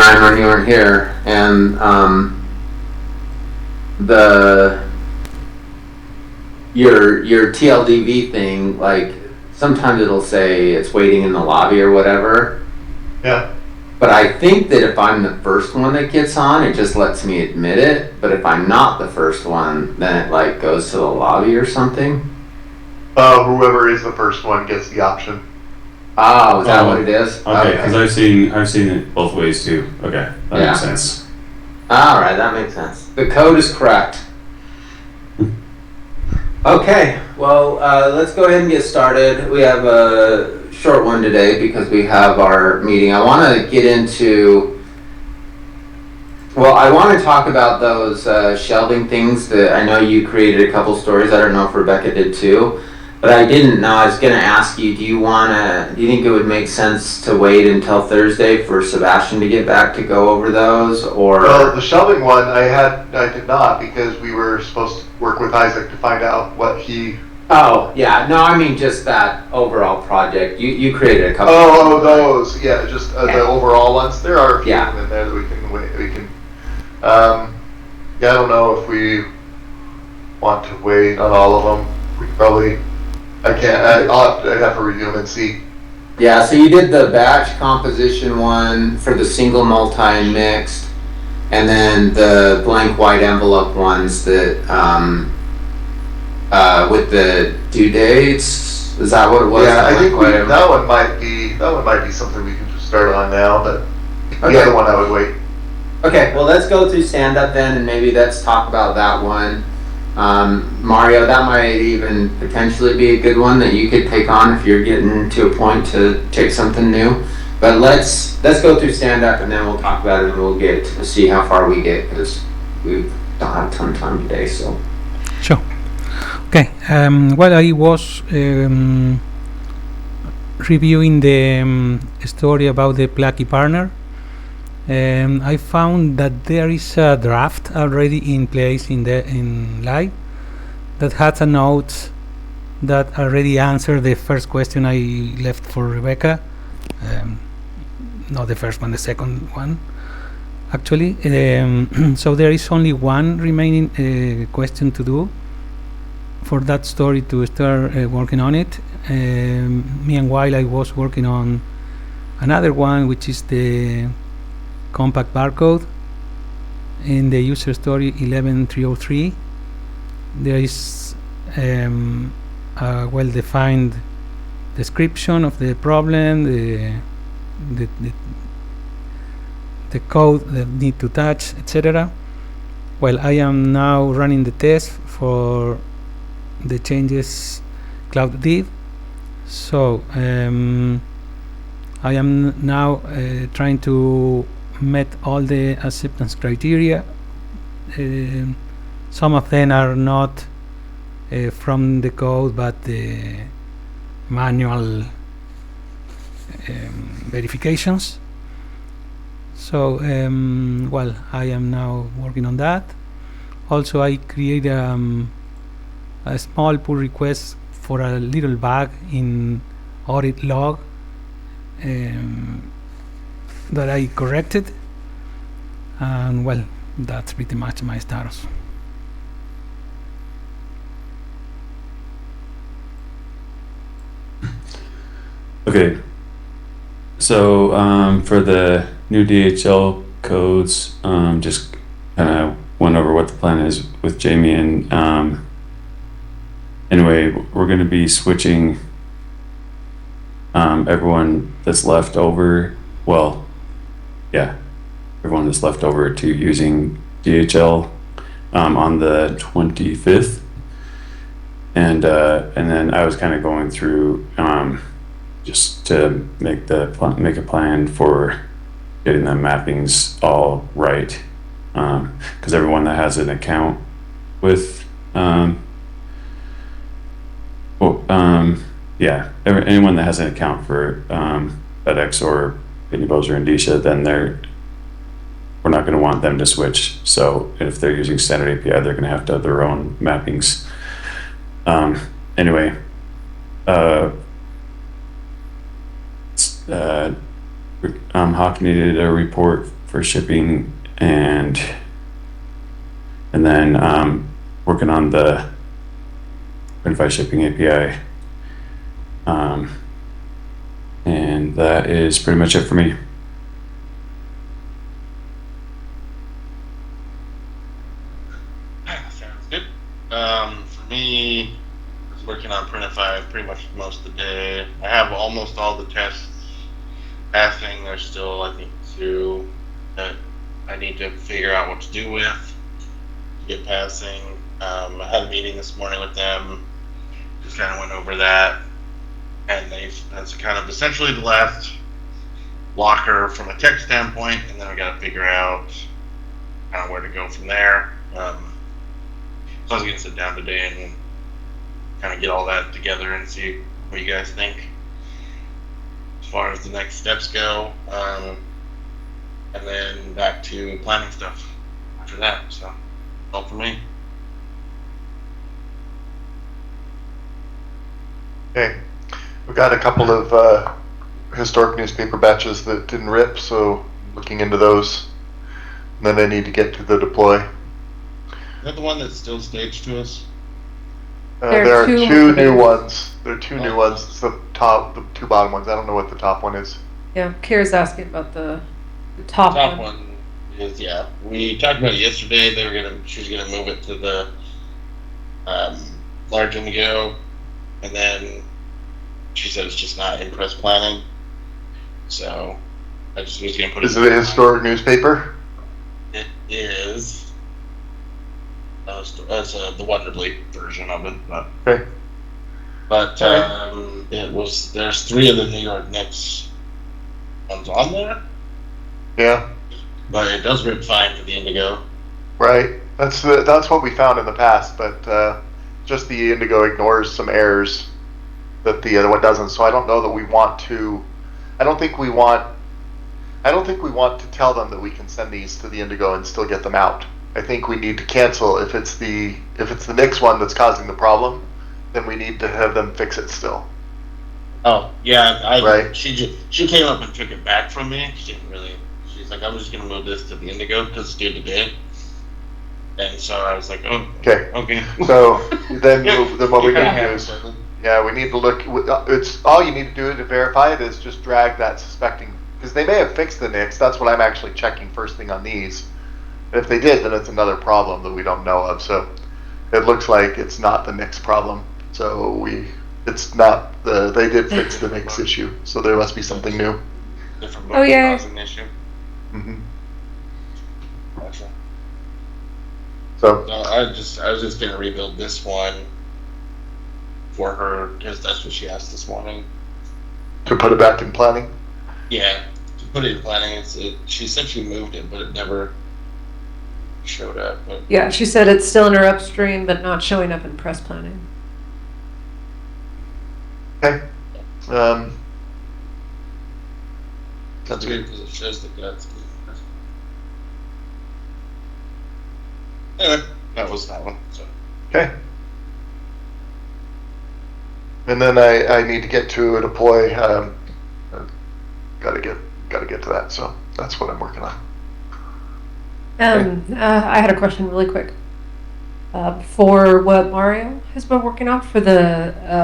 Ryan when you weren't here, and the your TLDV thing, like sometimes it'll say it's waiting in the lobby or whatever. Yeah. But I think that if I'm the first one that gets on, it just lets me admit it. But if I'm not the first one, then it like goes to the lobby or something. Whoever is the first one gets the option. Oh, is that what it is? Okay, because I've seen it both ways too. Okay, that makes sense. All right, that makes sense. The code is correct. Okay, well, let's go ahead and get started. We have a short one today because we have our meeting. I want to get into, well, I want to talk about those shelving things that I know you created a couple stories. I don't know if Rebecca did too, but I didn't know. I was going to ask you, do you think it would make sense to wait until Thursday for Sebastian to get back to go over those, or? Well, the shelving one, I did not, because we were supposed to work with Isaac to find out what he... Oh, yeah. No, I mean just that overall project. You created a couple. Oh, those. Yeah, just the overall ones. There are a few Yeah. of them in there that we can wait. Yeah, I don't know if we want to wait on all of them. We probably... I'd have to review them and see. Yeah, so you did the batch composition one for the single multi and mixed, and then the blank white envelope ones that with the due dates. Is that what it was? Yeah, I think that one might be something we can just start on now, but the other one I would wait. Okay, well let's go through stand up then, and maybe let's talk about that one. Mario, that might even potentially be a good one that you could take on if you're getting to a point to take something new. But let's go through stand up and then we'll talk about it and we'll see how far we get, because we don't have a ton of time today. So sure. Okay. Well, I was reviewing the story about the Plucky partner. I found that there is a draft already in place in live that has a note that already answered the first question I left for Rebecca. Not the first one, the second one, actually. So there is only one remaining question to do for that story to start working on it. Meanwhile, I was working on another one, which is the compact barcode. In the user story 11303, there is a well-defined description of the problem, the code that need to touch, etc. Well, I am now running the test for the changes Cloud did. So I am now trying to meet all the acceptance criteria. Some of them are not from the code, but the manual verifications. So well, I am now working on that. Also, I create a small pull request for a little bug in audit log that I corrected, and well, that's pretty much my status. Okay, so for the new DHL codes, just kind of went over what the plan is with Jamie, and anyway, we're going to be switching everyone that's left over, well, yeah, everyone that's left over to using DHL on the 25th, and then I was kind of going through just to make a plan for getting the mappings all right, because everyone that has an account with anyone that has an account for FedEx or Pitney Bowes or Indicia, then we're not going to want them to switch. So if they're using standard API, they're going to have to have their own mappings. Anyway, Hawk needed a report for shipping and then working on the Printify shipping API. And that is pretty much it for me. Sounds good. For me, I was working on Printify pretty much most of the day. I have almost all the tests passing. There's still, I think, 2 that I need to figure out what to do with to get passing. I had a meeting this morning with them. Just kind of went over that, and that's kind of essentially the last blocker from a tech standpoint, and then we got to figure out kind of where to go from there. So I was gonna sit down today and kind of get all that together and see what you guys think as far as the next steps go, and then back to planning stuff after that. So all for me. Okay, we got a couple of historic newspaper batches that didn't rip, so looking into those. And then I need to get to the deploy. Is that the one that's still staged to us? There are 2 new ones. There are 2 new ones. It's the 2 bottom ones. I don't know what the top one is. Yeah, Kira's asking about the top Top one. one is, yeah. We talked about it yesterday. She was gonna move it to the large indigo, and then she said it's just not in press planning. So I just was gonna put Is it a historic newspaper? It is. As the Wonderbleed version of it, but Okay. it was. There's 3 of the New York Knicks ones on there, Yeah, but it does rip fine for the indigo. right. That's what we found in the past, but just the indigo ignores some errors that the other one doesn't. So I don't know that we want to. I don't think we want to tell them that we can send these to the indigo and still get them out. I think we need to cancel if it's the Knicks one that's causing the problem, then we need to have them fix it still. Oh yeah, Right. She came up and took it back from me. She didn't really. She's like, I'm just gonna move this to the indigo because it's due today. And so I was like, oh, Okay. okay. So then what we're You kinda gonna do have is, it. yeah, we need to look. It's all you need to do to verify it is just drag that suspecting, because they may have fixed the Knicks. That's what I'm actually checking first thing on these. And if they did, then it's another problem that we don't know of. So it looks like it's not the Knicks problem. So it's not they did fix the Knicks issue. So there must be something new. Different Oh, yeah. causing issue. Hmm. Gotcha. So No, I was just gonna rebuild this one for her because that's what she asked this morning. to put it back in planning. Yeah, to put it in planning, she said she moved it, but it never showed up. But Yeah, she said it's still in her upstream, but not showing up in press planning. Okay. that's That's weird good. because it shows the guts. Anyway, that was that one. So Okay. And then I need to get to a deploy. Gotta get to that. So that's what I'm working on. I had a question really quick. For what Mario has been working on for the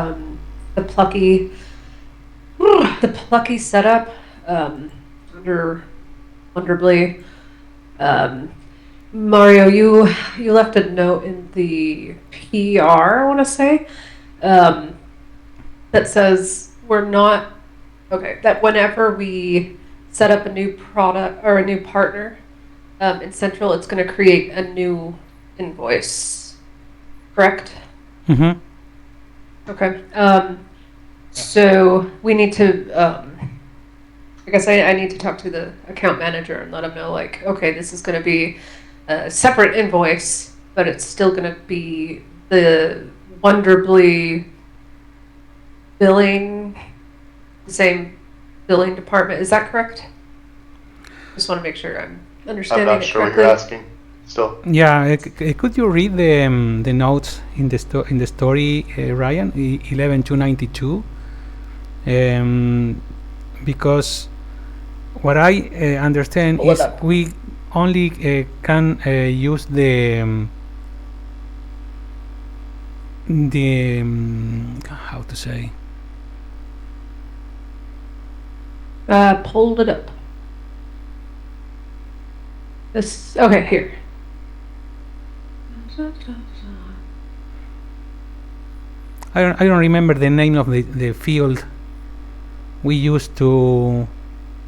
plucky setup under Wonderbly. Mario, you left a note in the PR, I want to say, that says we're not okay. That whenever we set up a new product or a new partner in Central, it's going to create a new invoice. Correct? Mm-hmm. Okay. So we need to. I guess I need to talk to the account manager and let him know, like, okay, this is going to be a separate invoice, but it's still going to be the Wonderbly billing, the same billing department. Is that correct? Just want to make sure I'm I'm understanding not it sure what correctly. you're asking. Still. Yeah, could you read the notes in the story, Ryan, 11.292? Because what I understand What is up? we only can use the how to say, Pulled it up. This, okay, here. I don't remember the name of the field we used to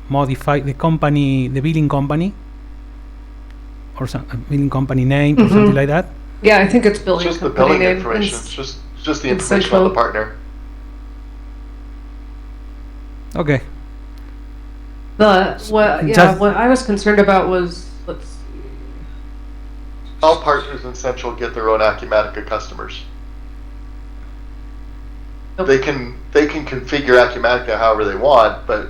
modify the company, the billing company, or some billing company name or something Mhm. like that. Yeah, I think it's It's billing just the company billing name. information. It's- It's just the it's information on the central. partner. Okay. But what? Yeah, Just- what I was concerned about was, let's see. All partners in Central get their own Acumatica customers. Nope. They can configure Acumatica however they want, but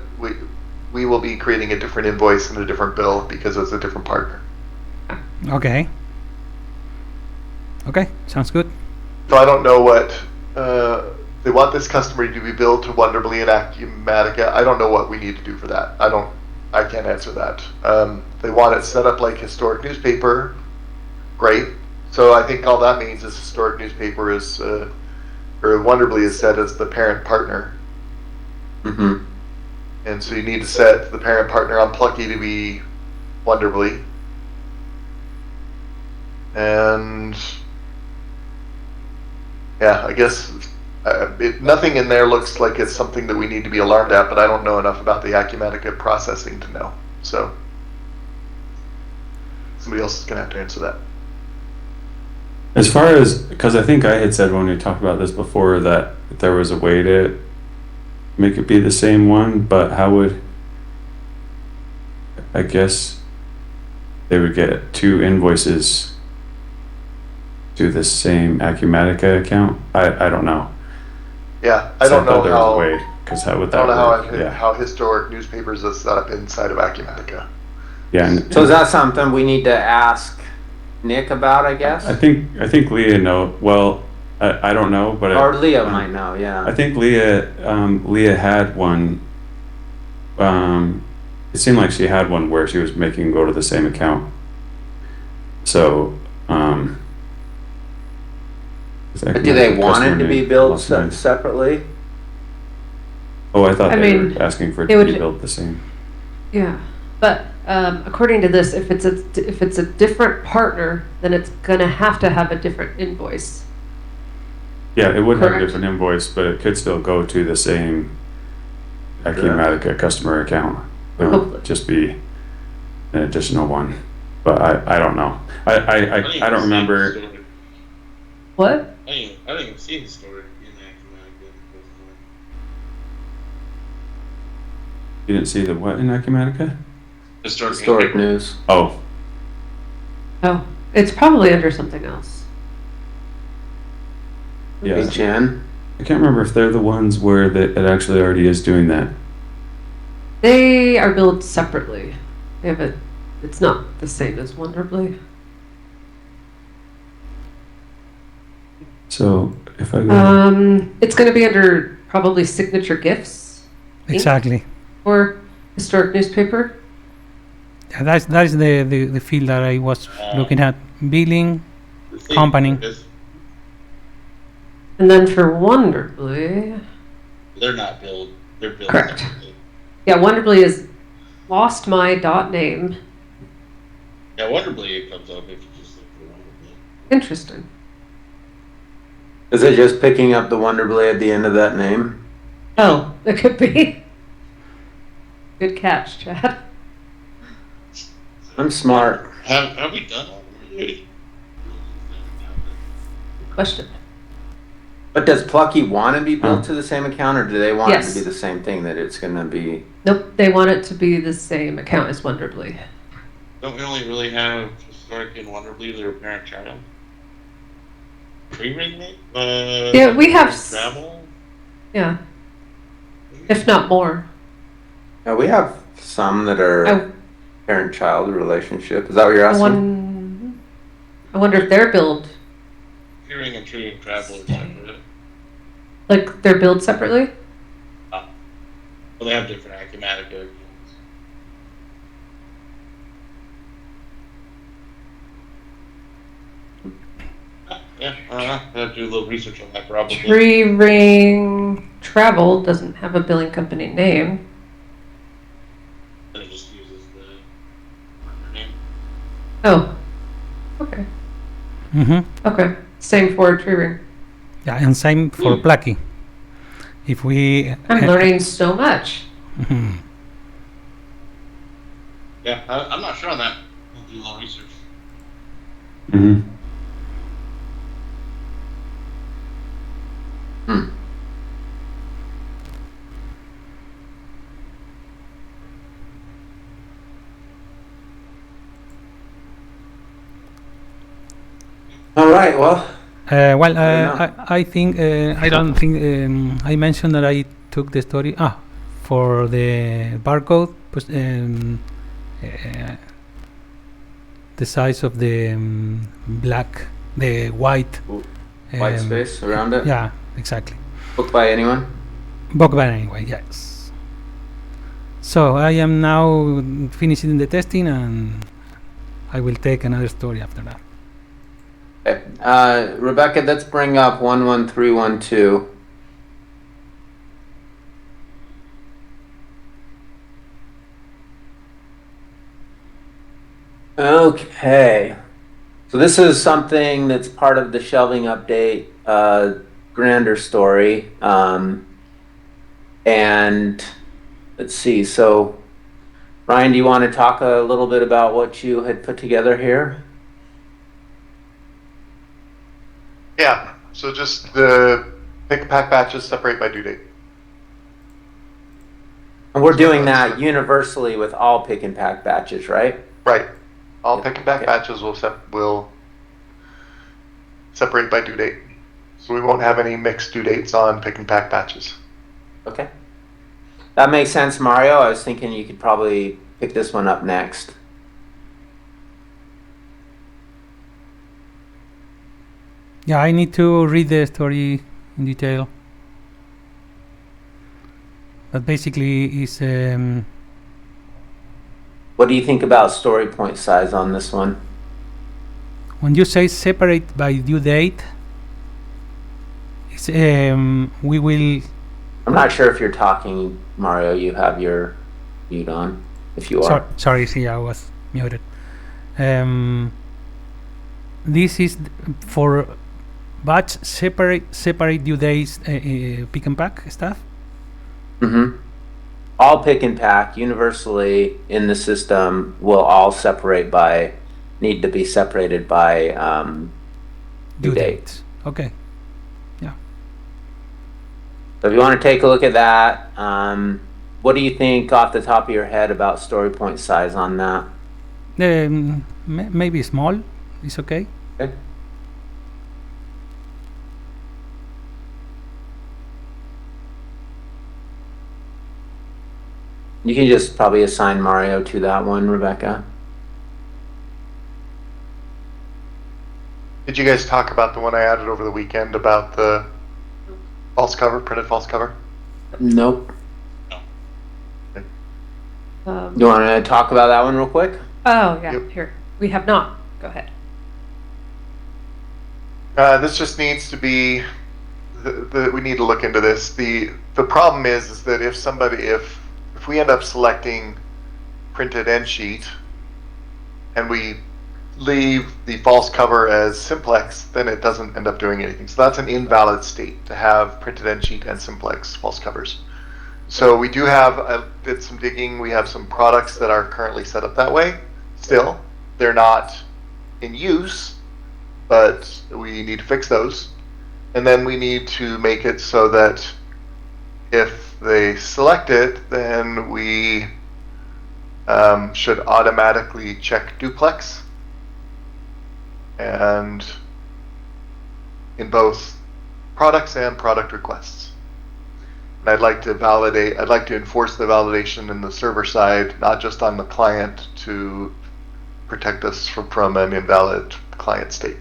we will be creating a different invoice and a different bill because it's a different partner. Okay. Okay, sounds good. So I don't know what they want this customer to be billed to Wonderly and Acumatica. I don't know what we need to do for that. I can't answer that. They want it set up like historic newspaper. Great. So I think all that means is historic newspaper is or Wonderly is set as the parent partner. Mm-hmm. And so you need to set the parent partner on Plucky to be Wonderly. And yeah, I guess nothing in there looks like it's something that we need to be alarmed at, but I don't know enough about the Acumatica processing to know. So somebody else is going to have to answer that. As far as, because I think I had said when we talked about this before that there was a way to make it be the same one, but how would, I guess they would get two invoices to the same Acumatica account? I don't know. Yeah, I don't know there was a how. way, because how would I don't that know work? how, Yeah, how historic newspapers is set up inside of Acumatica. yeah. And So is that something we need to ask Nick about, I guess? I think Leah well, I don't know, but Or Leah um, might know, yeah. I think Leah had one. It seemed like she had one where she was making go to the same account. So, But do they want it to be billed Last name. separately? Oh, I thought I they mean, were asking for it it to would- be billed the same. Yeah, but according to this, if it's a different partner, then it's gonna have to have a different invoice. Yeah, it would have a Correct. different invoice, but it could still go to the same Acumatica customer account. It Hopefully. would just be an additional one, but I don't know. I don't remember. What? I didn't even see historic in Acumatica. You didn't see the what in Acumatica? Historic news. Oh, Oh, it's probably under something else. yeah. HN? I can't remember if they're the ones where it actually already is doing that. They are billed separately. They have a, it's not the same as Wonderly. So if I go, It's gonna be under probably Signature Gifts Exactly. or Historic Newspaper. Yeah, that is the field that I was looking at. Billing. The thing Company. is, And then for Wonderly, they're not billed. They're billed. Correct. separately. yeah, Wonderly is lost my dot name. Yeah, Wonderly it comes up if you just look for Wonderly. Interesting. Is it just picking up the Wonderblade at the end of that name? Oh, it could be. Good catch, Chad. I'm smart. Have we done all of them? Good question. But does Plucky want to be billed to the same account, or do they want it Yes. to be the same thing, that it's going to be... Nope, they want it to be the same account as Wonderly. Don't we only really have historic and Wonderly, their parent child? Pre-written it? Yeah, we have travel. Yeah, if not more. Yeah, we have some that are I, parent-child relationship. Is that what you're asking? I wonder if they're billed, Hearing and true travel are separate. like they're billed separately? Well, they have different Acumatica accounts. Yeah, I have to do a little research on that probably. Tree Ring Travel doesn't have a billing company name. And it just uses the partner name. Oh, okay. Mm-hmm. Okay. Same for Tree Ring. Yeah, and same for Plucky. If we I'm learning so much. Mhm. Yeah, I'm not sure on that. I'll do a little research. Mm-hmm. Hmm. All right. Well, Well, I don't know. I think I don't think I mentioned that I took the story for the barcode, uh, the size of the the white White space around it. Yeah, exactly. Book by anyone? Bogban anyway, yes. So I am now finishing the testing, and I will take another story after that. Okay. Rebecca, let's bring up 11312. Okay. So this is something that's part of the shelving update, grander story. And let's see. So, Ryan, do you want to talk a little bit about what you had put together here? Yeah, so just the pick and pack batches separate by due date. And we're doing that universally with all pick and pack batches, right? Right. All pick and pack Okay. batches will separate by due date. So we won't have any mixed due dates on pick and pack batches. Okay. That makes sense, Mario. I was thinking you could probably pick this one up next. Yeah, I need to read the story in detail. But basically, is What do you think about story point size on this one? when you say separate by due date, it's, we will. I'm not sure if you're talking, Mario. You have your mute on. If you are. Sorry, see, I was muted. This is for batch separate due dates pick and pack stuff. Mm-hmm. All pick and pack universally in the system will all need to be separated by due date. Dates. Okay. So if you want to take a look at that, what do you think off the top of your head about story point size on that? Maybe small is okay. Okay. You can just probably assign Mario to that one, Rebecca. Did you guys talk about the one I added over the weekend about the printed false cover? Nope. Um, You want to talk about that one real quick? oh, yeah, Yep. here. We have not. Go ahead. This just needs to be. We need to look into this. The problem is that if we end up selecting printed end sheet and we leave the false cover as simplex, then it doesn't end up doing anything. So that's an invalid state to have printed end sheet and simplex false covers. So we do have, I did some digging, we have some products that are currently set up that way still. They're not in use, but we need to fix those. And then we need to make it so that if they select it, then we should automatically check duplex. And in both products and product requests. And I'd like to enforce the validation in the server side, not just on the client, to protect us from an invalid client state.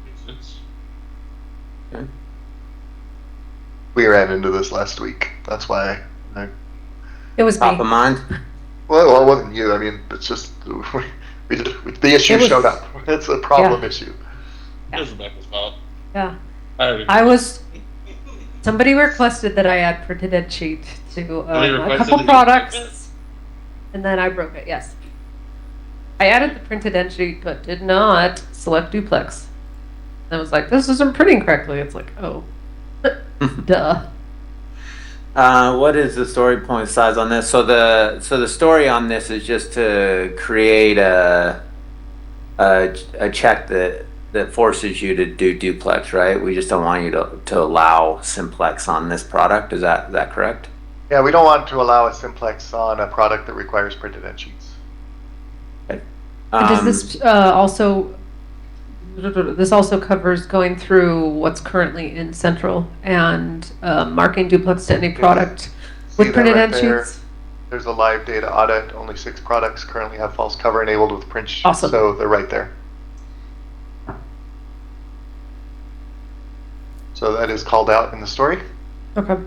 Makes sense. Okay. We ran into this last week. That's why It was Top me. of mind? Well, it wasn't you. I mean, it's just the issue It was- showed up. It's a problem issue. It was Rebecca's fault. Yeah. I Somebody requested that I add printed end sheet to Somebody a requested couple that you broke products, and then I broke it. Yes, I added the printed end sheet, but did not select duplex. I was like, "This isn't printing correctly." It's like, "Oh, duh." What is the story point size on this? So the story on this is just to create a check that forces you to do duplex, right? We just don't want you to allow simplex on this product. Is that correct? Yeah, we don't want to allow a simplex on a product that requires printed end sheets. And does this also? This also covers going through what's currently in Central and marking duplex to any product See with that printed right end there? sheets. There's a live data audit. Only 6 products currently have false cover enabled with print sheets, Awesome. so they're right there. So that is called out in the story. Okay.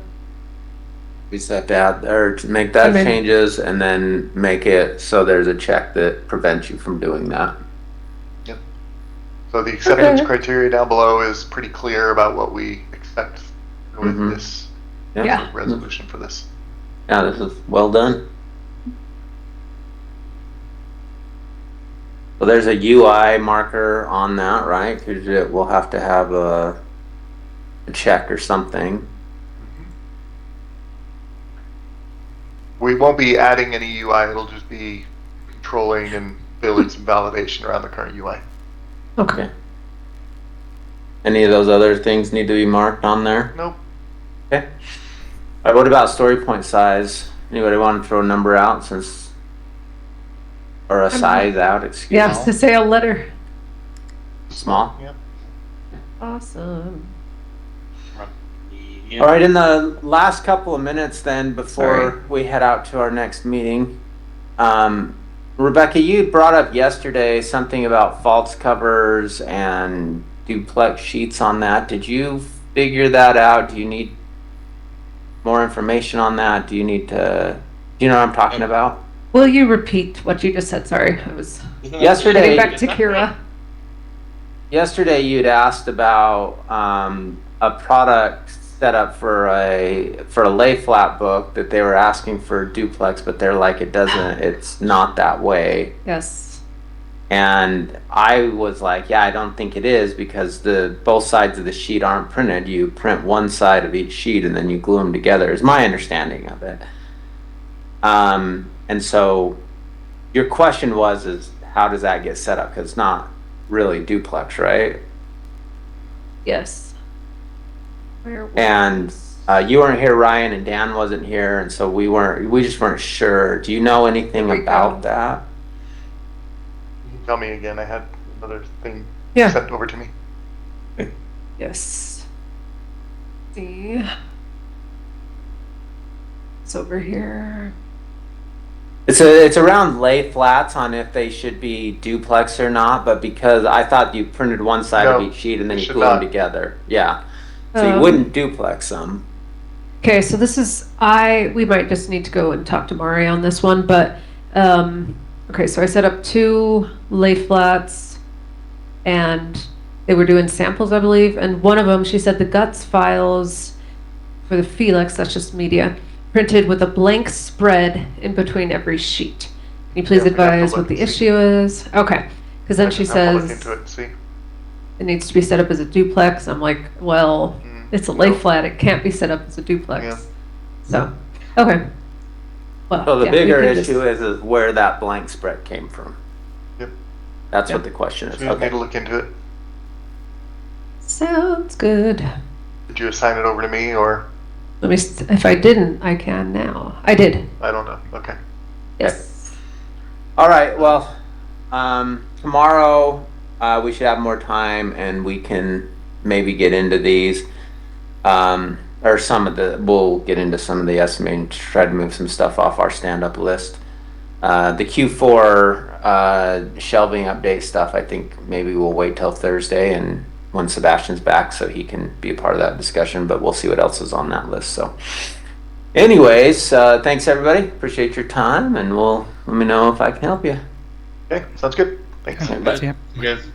We just have to add or to make that I mean- changes and then make it so there's a check that prevents you from doing that. So the acceptance Okay. criteria down below is pretty clear about what we expect with Mhm. this Yeah. resolution for this. Yeah, this is well done. Well, there's a UI marker on that, right? Because we'll have to have a check or something. We won't be adding any UI. It'll just be controlling and building some validation around the current UI. Okay. Any of those other things need to be marked on there? Nope. Okay. All right, what about story point size? Anybody want to throw a number out since, or a size out, excuse Yeah, me? to say a letter. Small? Yep. Awesome. All right, in the last couple of minutes then, before Sorry. we head out to our next meeting, Rebecca, you brought up yesterday something about false covers and duplex sheets on that. Did you figure that out? Do you need more information on that? Do you need to, do you know what I'm talking about? Will you repeat what you just said? Sorry, I was Yesterday- getting back to Kira. Yesterday you'd asked about a product set up for a lay flat book that they were asking for duplex, but they're like, it's not that way. Yes. And I was like, yeah, I don't think it is, because both sides of the sheet aren't printed. You print one side of each sheet and then you glue them together, is my understanding of it. And so your question is how does that get set up? Because it's not really duplex, right? Yes. Where was- And you weren't here, Ryan, and Dan wasn't here, and so we just weren't sure. Do you know anything There we about go. that? Tell me again. I had another thing Yeah. sent over to me. Yes. See. It's over here. It's around lay flats on if they should be duplex or not, but because I thought you printed one side of No, each sheet and then you you should glue them not. together. Yeah. So you Um, wouldn't duplex them. Okay, so this is we might just need to go and talk to Mari on this one, but okay, so I set up 2 lay flats and they were doing samples, I believe, and one of them she said the guts files for the Felix, that's just media, printed with a blank spread in between every sheet. Can you please Yeah, we have to advise look what the and see. issue is? Okay, because then I she just have to look says into it and see. it needs to be set up as a duplex. I'm like, well, it's a lay no. flat. It can't be set up as a duplex. Yeah. So, okay. Well, So the yeah, we bigger can just- issue is where that blank spread came from. Yep. That's Yep. what the question is. So we need Okay. to look into it. Sounds good. Did you assign it over to me or Let me. If I didn't, I can now. I did. I don't know. Okay. Yes. All right. Well, tomorrow we should have more time, and we can maybe get into these, or we'll get into some of the estimating to try to move some stuff off our stand-up list. The Q4 shelving update stuff, I think maybe we'll wait till Thursday and when Sebastian's back so he can be a part of that discussion, but we'll see what else is on that list. So Anyways, thanks everybody. Appreciate your time, and let me know if I can help you. Okay, sounds good. Thanks. Bye. Yeah. You guys.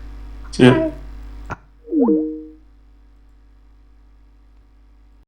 Yeah.